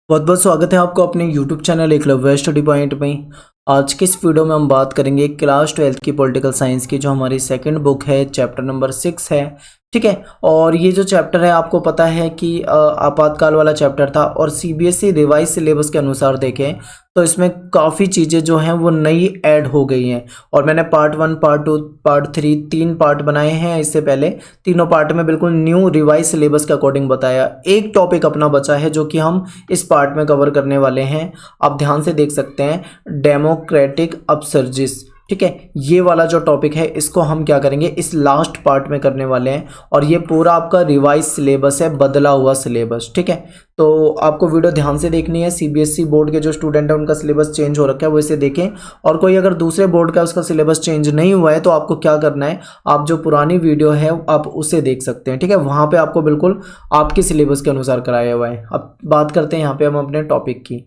बहुत बहुत स्वागत है आपको अपने YouTube channel Eklavya study point में। आज के इस वीडियो में हम बात करेंगे क्लास 12th की पॉलिटिकल साइंस की, जो हमारी सेकंड बुक है, चैप्टर नंबर 6 है। ठीक है, और ये जो चैप्टर है आपको पता है कि आपातकाल वाला चैप्टर था, और CBSE रिवाइज सिलेबस के अनुसार देखें तो इसमें काफ़ी चीज़ें जो हैं वो नई ऐड हो गई हैं। और मैंने पार्ट 1, पार्ट 2, पार्ट 3 तीन पार्ट बनाए हैं इससे पहले। तीनों पार्ट में बिल्कुल न्यू रिवाइज सिलेबस के अकॉर्डिंग बताया। एक टॉपिक अपना बचा है जो कि हम इस पार्ट में कवर करने वाले हैं। आप ध्यान से देख सकते हैं, डेमोक्रेटिक अपसर्जिस। ठीक है, ये वाला जो टॉपिक है इसको हम क्या करेंगे, इस लास्ट पार्ट में करने वाले हैं। और ये पूरा आपका रिवाइज सिलेबस है, बदला हुआ सिलेबस। ठीक है, तो आपको वीडियो ध्यान से देखनी है। CBSE बोर्ड के जो स्टूडेंट हैं उनका सिलेबस चेंज हो रखा है, वो इसे देखें। और कोई अगर दूसरे बोर्ड का उसका सिलेबस चेंज नहीं हुआ है तो आपको क्या करना है, आप जो पुरानी वीडियो है आप उसे देख सकते हैं। ठीक है, वहाँ पे आपको बिल्कुल आपके सिलेबस के अनुसार कराया हुआ है। अब बात करते हैं यहाँ पे हम अपने टॉपिक की।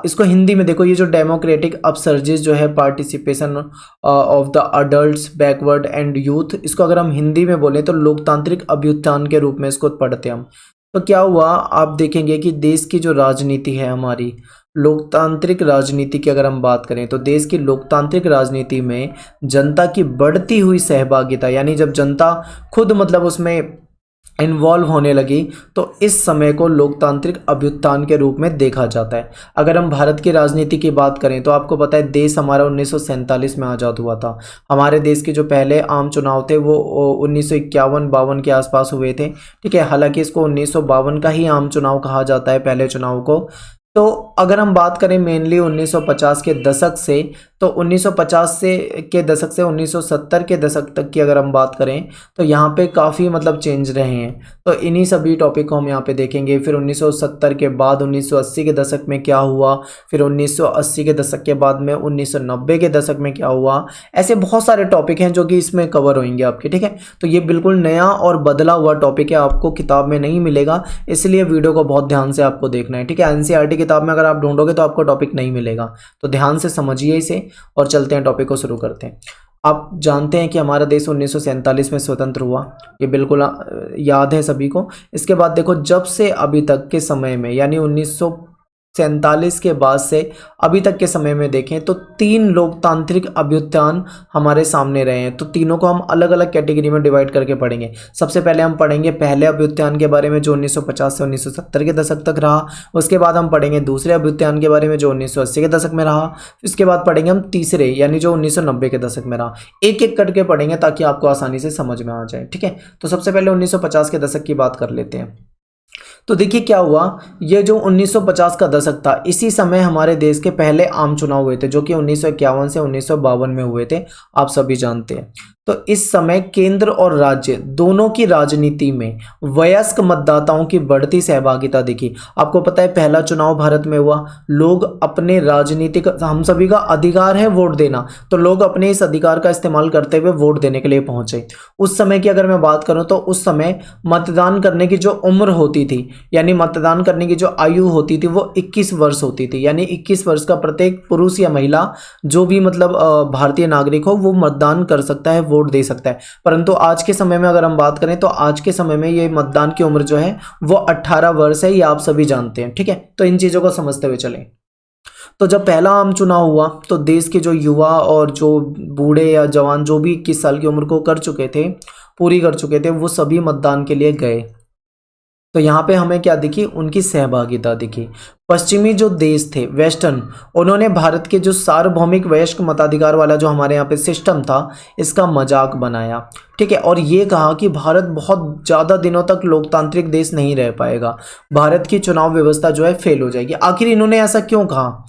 इसको हिंदी में देखो, ये जो डेमोक्रेटिक अपसर्जिस जो है, participation of the adults, backward and youth, इसको अगर हम हिंदी में बोलें तो लोकतांत्रिक अभ्युत्थान के रूप में इसको पढ़ते हैं हम। तो क्या हुआ, आप देखेंगे कि देश की जो राजनीति है हमारी, लोकतांत्रिक राजनीति की अगर हम बात करें तो देश की लोकतांत्रिक राजनीति में जनता की बढ़ती हुई सहभागिता, यानी जब जनता खुद मतलब उसमें इन्वॉल्व होने लगी, तो इस समय को लोकतांत्रिक अभ्युत्थान के रूप में देखा जाता है। अगर हम भारत की राजनीति की बात करें तो आपको पता है देश हमारा 1947 में आज़ाद हुआ था। हमारे देश के जो पहले आम चुनाव थे वो 1951-52 के आसपास हुए थे। ठीक है, हालांकि इसको 1952 का ही आम चुनाव कहा जाता है, पहले चुनाव को। तो अगर हम बात करें मेनली 1950 के दशक से, तो 1950 के दशक से 1970 के दशक तक की अगर हम बात करें तो यहाँ पे काफ़ी मतलब चेंज रहे हैं। तो इन्हीं सभी टॉपिक को हम यहाँ पे देखेंगे। फिर 1970 के बाद 1980 के दशक में क्या हुआ, फिर 1980 के दशक के बाद में 1990 के दशक में क्या हुआ। ऐसे बहुत सारे टॉपिक हैं जो कि इसमें कवर होंगे आपके। ठीक है, तो ये बिल्कुल नया और बदला हुआ टॉपिक है, आपको किताब में नहीं मिलेगा, इसलिए वीडियो को बहुत ध्यान से आपको देखना है। ठीक है, NCERT किताब में अगर आप ढूंढोगे तो आपको टॉपिक नहीं मिलेगा, तो ध्यान से समझिए इसे और चलते हैं, टॉपिक को शुरू करते हैं। आप जानते हैं कि हमारा देश 1947 में स्वतंत्र हुआ, ये बिल्कुल याद है सभी को। इसके बाद देखो, जब से अभी तक के समय में, यानी 1947 के बाद से अभी तक के समय में देखें तो 3 लोकतांत्रिक अभ्युत्थान हमारे सामने रहे हैं। तो तीनों को हम अलग अलग कैटेगरी में डिवाइड करके पढ़ेंगे। सबसे पहले हम पढ़ेंगे पहले अभ्युत्थान के बारे में, जो 1950 से 1970 के दशक तक रहा। उसके बाद हम पढ़ेंगे दूसरे अभ्युत्थान के बारे में, जो 1980 के दशक में रहा। इसके बाद पढ़ेंगे हम तीसरे, यानी जो 1990 के दशक में रहा। एक एक करके पढ़ेंगे ताकि आपको आसानी से समझ में आ जाए। ठीक है, तो सबसे पहले 1950 के दशक की बात कर लेते हैं। तो देखिए क्या हुआ, ये जो 1950 का दशक था, इसी समय हमारे देश के पहले आम चुनाव हुए थे, जो कि 1951 से 1952 में हुए थे, आप सभी जानते हैं। तो इस समय केंद्र और राज्य दोनों की राजनीति में वयस्क मतदाताओं की बढ़ती सहभागिता दिखी। आपको पता है पहला चुनाव भारत में हुआ, लोग अपने राजनीतिक, हम सभी का अधिकार है वोट देना, तो लोग अपने इस अधिकार का इस्तेमाल करते हुए वोट देने के लिए पहुंचे। उस समय की अगर मैं बात करूं तो उस समय मतदान करने की जो उम्र होती थी, यानी मतदान करने की जो आयु होती थी, वो 21 वर्ष होती थी। यानी 21 वर्ष का प्रत्येक पुरुष या महिला जो भी मतलब भारतीय नागरिक हो, वो मतदान कर सकता है, वोट दे सकता है। परंतु आज के समय में अगर हम बात करें तो आज के समय में ये मतदान की उम्र जो है वो 18 वर्ष है, ये आप सभी जानते हैं। ठीक है, तो इन चीज़ों को समझते हुए चलें। तो जब पहला आम चुनाव हुआ तो देश के जो युवा और जो बूढ़े या जवान, जो भी 21 साल की उम्र को कर चुके थे, पूरी कर चुके थे, वो सभी मतदान के लिए गए। तो यहाँ पे हमें क्या दिखी, उनकी सहभागिता दिखी। पश्चिमी जो देश थे, वेस्टर्न, उन्होंने भारत के जो सार्वभौमिक वयस्क मताधिकार वाला जो हमारे यहाँ पे सिस्टम था, इसका मजाक बनाया। ठीक है, और ये कहा कि भारत बहुत ज़्यादा दिनों तक लोकतांत्रिक देश नहीं रह पाएगा, भारत की चुनाव व्यवस्था जो है फेल हो जाएगी। आखिर इन्होंने ऐसा क्यों कहा,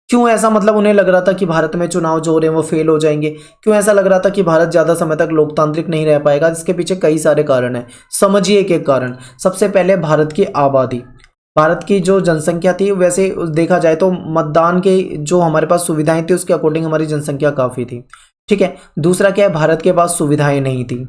क्यों ऐसा, मतलब उन्हें लग रहा था कि भारत में चुनाव जो हो रहे हैं वो फेल हो जाएंगे, क्यों ऐसा लग रहा था कि भारत ज़्यादा समय तक लोकतांत्रिक नहीं रह पाएगा? इसके पीछे कई सारे कारण हैं, समझिए एक एक कारण। सबसे पहले भारत की आबादी, भारत की जो जनसंख्या थी, वैसे देखा जाए तो मतदान के जो हमारे पास सुविधाएं थी उसके अकॉर्डिंग हमारी जनसंख्या काफ़ी थी। ठीक है, दूसरा क्या है, भारत के पास सुविधाएं नहीं थी।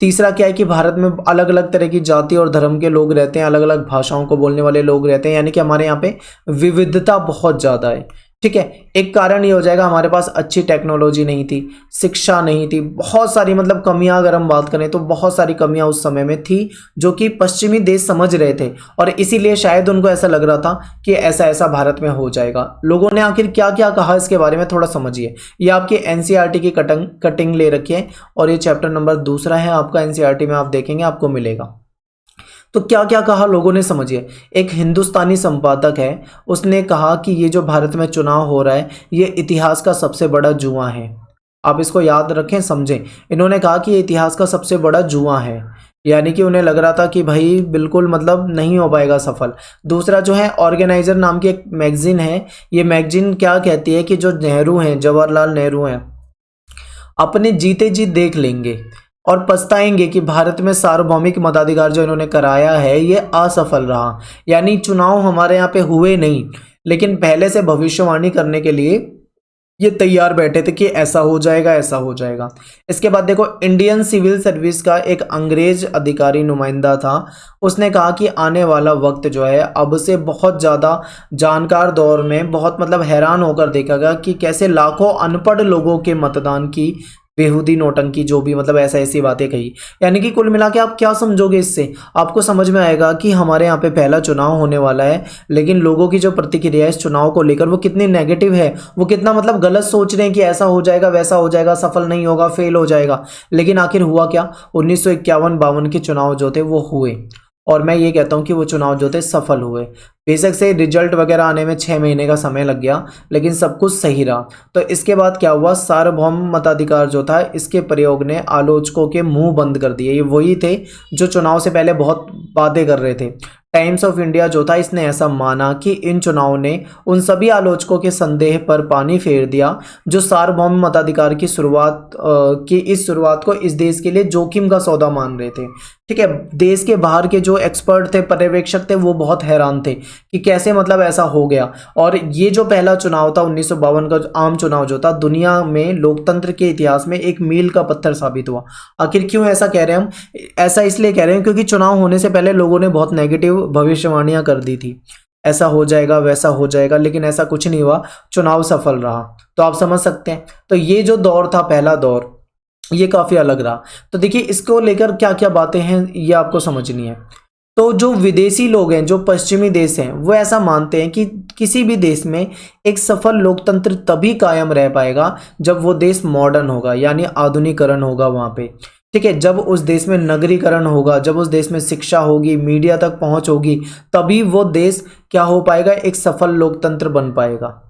तीसरा क्या है कि भारत में अलग अलग तरह की जाति और धर्म के लोग रहते हैं, अलग अलग भाषाओं को बोलने वाले लोग रहते हैं, यानी कि हमारे यहाँ पे विविधता बहुत ज़्यादा है। ठीक है। एक कारण ये हो जाएगा हमारे पास अच्छी टेक्नोलॉजी नहीं थी, शिक्षा नहीं थी, बहुत सारी मतलब कमियां, अगर हम बात करें तो बहुत सारी कमियां उस समय में थी जो कि पश्चिमी देश समझ रहे थे, और इसीलिए शायद उनको ऐसा लग रहा था कि ऐसा ऐसा भारत में हो जाएगा। लोगों ने आखिर क्या क्या कहा इसके बारे में थोड़ा समझिए। ये आपकी एनसीईआरटी की कटिंग ले रखी है, और ये चैप्टर नंबर 2 है आपका, एनसीईआरटी में आप देखेंगे आपको मिलेगा। तो क्या क्या कहा लोगों ने, समझिए। एक हिंदुस्तानी संपादक है, उसने कहा कि ये जो भारत में चुनाव हो रहा है ये इतिहास का सबसे बड़ा जुआ है। आप इसको याद रखें, समझें। इन्होंने कहा कि ये इतिहास का सबसे बड़ा जुआ है, यानी कि उन्हें लग रहा था कि भाई बिल्कुल मतलब नहीं हो पाएगा सफल। दूसरा जो है, ऑर्गेनाइजर नाम की एक मैगजीन है, ये मैगजीन क्या कहती है कि जो नेहरू हैं, जवाहरलाल नेहरू हैं, अपने जीते जी देख लेंगे और पछताएंगे कि भारत में सार्वभौमिक मताधिकार जो इन्होंने कराया है ये असफल रहा। यानी चुनाव हमारे यहाँ पे हुए नहीं, लेकिन पहले से भविष्यवाणी करने के लिए ये तैयार बैठे थे कि ऐसा हो जाएगा, ऐसा हो जाएगा। इसके बाद देखो, इंडियन सिविल सर्विस का एक अंग्रेज अधिकारी नुमाइंदा था, उसने कहा कि आने वाला वक्त जो है अब से बहुत ज़्यादा जानकार दौर में बहुत मतलब हैरान होकर देखेगा कि कैसे लाखों अनपढ़ लोगों के मतदान की बेहूदी नौटंकी, जो भी मतलब ऐसा ऐसी बातें कही। यानी कि कुल मिला के आप क्या समझोगे इससे, आपको समझ में आएगा कि हमारे यहाँ पे पहला चुनाव होने वाला है, लेकिन लोगों की जो प्रतिक्रिया है इस चुनाव को लेकर वो कितनी नेगेटिव है, वो कितना मतलब गलत सोच रहे हैं कि ऐसा हो जाएगा, वैसा हो जाएगा, सफल नहीं होगा, फेल हो जाएगा। लेकिन आखिर हुआ क्या, 1951-52 के चुनाव जो थे वो हुए, और मैं ये कहता हूँ कि वो चुनाव जो थे सफल हुए। बेशक से रिजल्ट वगैरह आने में 6 महीने का समय लग गया, लेकिन सब कुछ सही रहा। तो इसके बाद क्या हुआ, सार्वभौम मताधिकार जो था इसके प्रयोग ने आलोचकों के मुंह बंद कर दिए। ये वही थे जो चुनाव से पहले बहुत बातें कर रहे थे। टाइम्स ऑफ इंडिया जो था इसने ऐसा माना कि इन चुनाव ने उन सभी आलोचकों के संदेह पर पानी फेर दिया जो सार्वभौम मताधिकार की इस शुरुआत को इस देश के लिए जोखिम का सौदा मान रहे थे। ठीक है, देश के बाहर के जो एक्सपर्ट थे, पर्यवेक्षक थे, वो बहुत हैरान थे कि कैसे मतलब ऐसा हो गया। और ये जो पहला चुनाव था 1952 का आम चुनाव जो था, दुनिया में लोकतंत्र के इतिहास में एक मील का पत्थर साबित हुआ। आखिर क्यों ऐसा कह रहे हैं हम, ऐसा इसलिए कह रहे हैं क्योंकि चुनाव होने से पहले लोगों ने बहुत नेगेटिव भविष्यवाणियां कर दी थी, ऐसा हो जाएगा, वैसा हो जाएगा, लेकिन ऐसा कुछ नहीं हुआ, चुनाव सफल रहा। तो आप समझ सकते हैं, तो ये जो दौर था, पहला दौर, ये काफी अलग रहा। तो देखिए इसको लेकर क्या क्या बातें हैं ये आपको समझनी है। तो जो विदेशी लोग हैं, जो पश्चिमी देश हैं, वो ऐसा मानते हैं कि किसी भी देश में एक सफल लोकतंत्र तभी कायम रह पाएगा जब वो देश मॉडर्न होगा, यानी आधुनिकीकरण होगा वहाँ पे। ठीक है, जब उस देश में नगरीकरण होगा, जब उस देश में शिक्षा होगी, मीडिया तक पहुंच होगी, तभी वो देश क्या हो पाएगा, एक सफल लोकतंत्र बन पाएगा।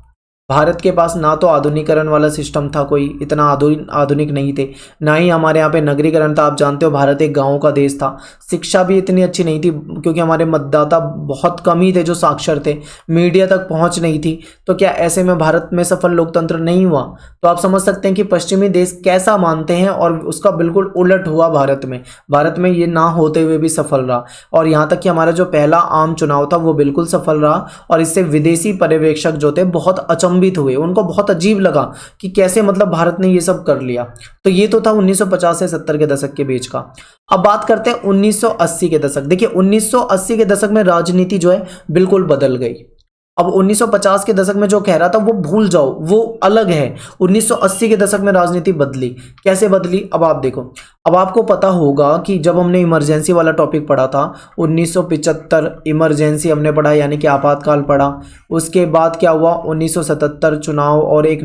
भारत के पास ना तो आधुनिकीकरण वाला सिस्टम था, कोई इतना आधुनिक नहीं थे, ना ही हमारे यहाँ पे नगरीकरण था। आप जानते हो भारत एक गाँव का देश था। शिक्षा भी इतनी अच्छी नहीं थी क्योंकि हमारे मतदाता बहुत कम ही थे जो साक्षर थे। मीडिया तक पहुँच नहीं थी। तो क्या ऐसे में भारत में सफल लोकतंत्र नहीं हुआ? तो आप समझ सकते हैं कि पश्चिमी देश कैसा मानते हैं, और उसका बिल्कुल उलट हुआ भारत में। भारत में ये ना होते हुए भी सफल रहा, और यहाँ तक कि हमारा जो पहला आम चुनाव था वो बिल्कुल सफल रहा। और इससे विदेशी पर्यवेक्षक जो थे बहुत अचंभित हुए, उनको बहुत अजीब लगा कि कैसे मतलब भारत ने ये सब कर लिया। तो ये तो था 1950 से 70 के दशक के बीच का। अब बात करते हैं 1980 के दशक। देखिए 1980 के दशक में राजनीति जो है बिल्कुल बदल गई। अब 1950 के दशक में जो कह रहा था वो भूल जाओ, वो अलग है। 1980 के दशक में राजनीति बदली। कैसे बदली, अब आप देखो। अब आपको पता होगा कि जब हमने इमरजेंसी वाला टॉपिक पढ़ा था, 1975 इमरजेंसी हमने पढ़ा, यानी कि आपातकाल पढ़ा। उसके बाद क्या हुआ, 1977 चुनाव और एक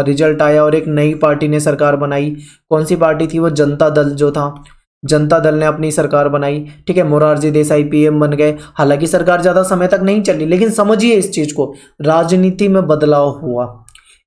रिजल्ट आया और एक नई पार्टी ने सरकार बनाई। कौन सी पार्टी थी वो? जनता दल जो था, जनता दल ने अपनी सरकार बनाई। ठीक है, मोरारजी देसाई पीएम बन गए। हालांकि सरकार ज्यादा समय तक नहीं चली, लेकिन समझिए इस चीज को, राजनीति में बदलाव हुआ।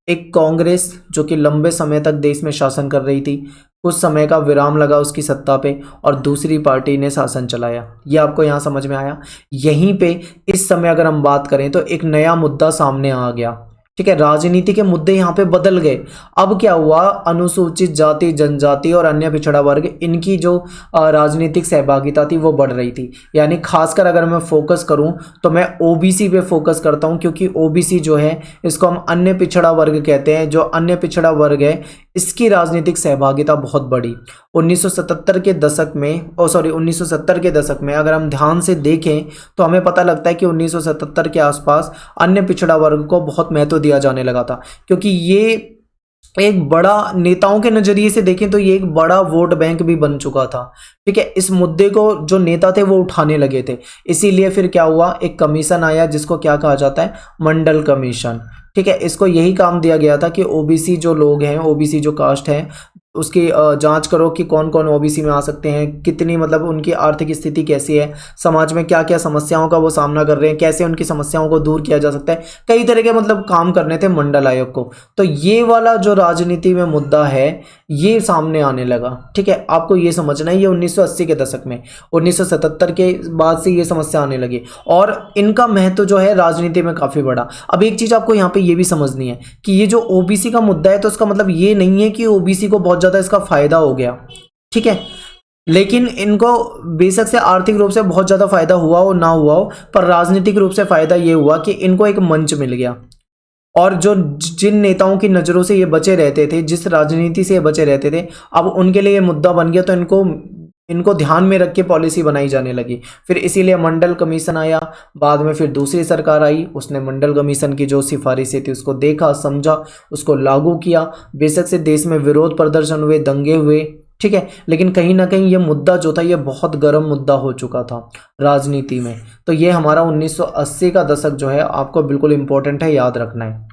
एक कांग्रेस जो कि लंबे समय तक देश में शासन कर रही थी, कुछ समय का विराम लगा उसकी सत्ता पे, और दूसरी पार्टी ने शासन चलाया। ये आपको यहाँ समझ में आया? यहीं पे इस समय अगर हम बात करें तो एक नया मुद्दा सामने आ गया। ठीक है, राजनीति के मुद्दे यहाँ पे बदल गए। अब क्या हुआ, अनुसूचित जाति, जनजाति और अन्य पिछड़ा वर्ग, इनकी जो राजनीतिक सहभागिता थी वो बढ़ रही थी। यानी खासकर अगर मैं फोकस करूं तो मैं ओबीसी पे फोकस करता हूं, क्योंकि ओबीसी जो है इसको हम अन्य पिछड़ा वर्ग कहते हैं। जो अन्य पिछड़ा वर्ग है इसकी राजनीतिक सहभागिता बहुत बढ़ी। 1970 के दशक में 1970 के दशक में अगर हम ध्यान से देखें तो हमें पता लगता है कि 1977 के आसपास अन्य पिछड़ा वर्ग को बहुत महत्व दिया दिया जाने लगा था, क्योंकि ये एक बड़ा, नेताओं के नजरिए से देखें तो ये एक बड़ा वोट बैंक भी बन चुका था। ठीक है, इस मुद्दे को जो नेता थे वो उठाने लगे थे, इसीलिए फिर क्या हुआ, एक कमीशन आया जिसको क्या कहा जाता है, मंडल कमीशन। ठीक है, इसको यही काम दिया गया था कि ओबीसी जो लोग हैं, ओबीसी जो कास्ट है, उसकी जांच करो कि कौन कौन ओबीसी में आ सकते हैं, कितनी मतलब उनकी आर्थिक स्थिति कैसी है, समाज में क्या क्या समस्याओं का वो सामना कर रहे हैं, कैसे उनकी समस्याओं को दूर किया जा सकता है, कई तरह के मतलब काम करने थे मंडल आयोग को। तो ये वाला जो राजनीति में मुद्दा है ये सामने आने लगा। ठीक है, आपको ये समझना है, ये 1980 के दशक में, 1977 के बाद से ये समस्या आने लगी और इनका महत्व जो है राजनीति में काफी बड़ा। अब एक चीज आपको यहाँ पे ये भी समझनी है कि ये जो ओबीसी का मुद्दा है, तो उसका मतलब ये नहीं है कि ओबीसी को बहुत ज्यादा इसका फायदा हो गया। ठीक है, लेकिन इनको बेशक से आर्थिक रूप से बहुत ज्यादा फायदा हुआ हो ना हुआ हो, पर राजनीतिक रूप से फायदा ये हुआ कि इनको एक मंच मिल गया। और जो जिन नेताओं की नज़रों से ये बचे रहते थे, जिस राजनीति से ये बचे रहते थे, अब उनके लिए ये मुद्दा बन गया, तो इनको ध्यान में रख के पॉलिसी बनाई जाने लगी। फिर इसीलिए मंडल कमीशन आया, बाद में फिर दूसरी सरकार आई, उसने मंडल कमीशन की जो सिफारिशें थी उसको देखा, समझा, उसको लागू किया। बेशक से देश में विरोध प्रदर्शन हुए, दंगे हुए। ठीक है, लेकिन कहीं ना कहीं ये मुद्दा जो था ये बहुत गर्म मुद्दा हो चुका था राजनीति में। तो ये हमारा 1980 का दशक जो है आपको बिल्कुल इंपॉर्टेंट है, याद रखना है।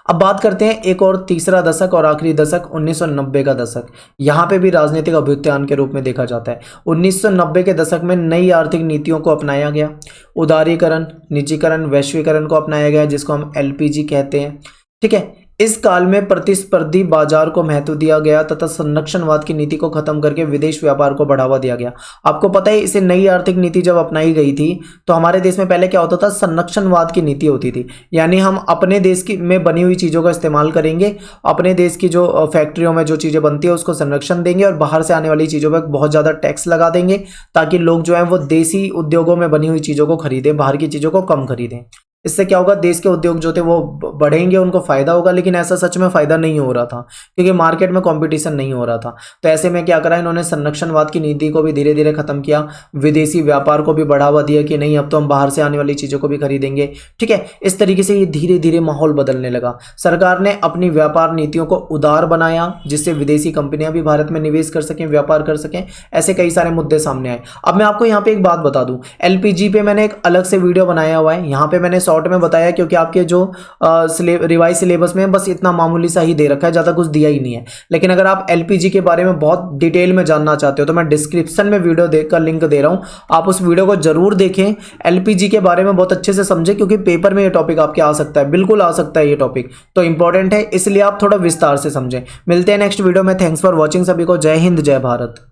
अब बात करते हैं एक और तीसरा दशक और आखिरी दशक, 1990 का दशक। यहाँ पे भी राजनीतिक अभ्युत्थान के रूप में देखा जाता है। 1990 के दशक में नई आर्थिक नीतियों को अपनाया गया, उदारीकरण, निजीकरण, वैश्वीकरण को अपनाया गया, जिसको हम एलपीजी कहते हैं। ठीक है, इस काल में प्रतिस्पर्धी बाजार को महत्व दिया गया तथा संरक्षणवाद की नीति को खत्म करके विदेश व्यापार को बढ़ावा दिया गया। आपको पता है, इसे नई आर्थिक नीति जब अपनाई गई थी तो हमारे देश में पहले क्या होता था, संरक्षणवाद की नीति होती थी, यानी हम अपने देश की में बनी हुई चीज़ों का इस्तेमाल करेंगे, अपने देश की जो फैक्ट्रियों में जो चीज़ें बनती है उसको संरक्षण देंगे और बाहर से आने वाली चीज़ों पर बहुत ज़्यादा टैक्स लगा देंगे, ताकि लोग जो है वो देसी उद्योगों में बनी हुई चीज़ों को खरीदें, बाहर की चीज़ों को कम खरीदें। इससे क्या होगा, देश के उद्योग जो थे वो बढ़ेंगे, उनको फायदा होगा। लेकिन ऐसा सच में फायदा नहीं हो रहा था, क्योंकि मार्केट में कंपटीशन नहीं हो रहा था। तो ऐसे में क्या करा इन्होंने, संरक्षणवाद की नीति को भी धीरे धीरे खत्म किया, विदेशी व्यापार को भी बढ़ावा दिया कि नहीं अब तो हम बाहर से आने वाली चीज़ों को भी खरीदेंगे। ठीक है, इस तरीके से ये धीरे धीरे माहौल बदलने लगा। सरकार ने अपनी व्यापार नीतियों को उदार बनाया, जिससे विदेशी कंपनियां भी भारत में निवेश कर सकें, व्यापार कर सकें। ऐसे कई सारे मुद्दे सामने आए। अब मैं आपको यहाँ पे एक बात बता दूं, एलपीजी पे मैंने एक अलग से वीडियो बनाया हुआ है, यहाँ पे मैंने शॉर्ट में बताया, क्योंकि आपके जो रिवाइज सिलेबस में बस इतना मामूली सा ही दे रखा है, ज़्यादा कुछ दिया ही नहीं है। लेकिन अगर आप एलपीजी के बारे में बहुत डिटेल में जानना चाहते हो तो मैं डिस्क्रिप्शन में वीडियो का लिंक दे रहा हूँ, आप उस वीडियो को जरूर देखें, एलपीजी के बारे में बहुत अच्छे से समझें, क्योंकि पेपर में ये टॉपिक आपके आ सकता है, बिल्कुल आ सकता है, ये टॉपिक तो इंपॉर्टेंट है, इसलिए आप थोड़ा विस्तार से समझें। मिलते हैं नेक्स्ट वीडियो में। थैंक्स फॉर वॉचिंग सभी को। जय हिंद, जय भारत।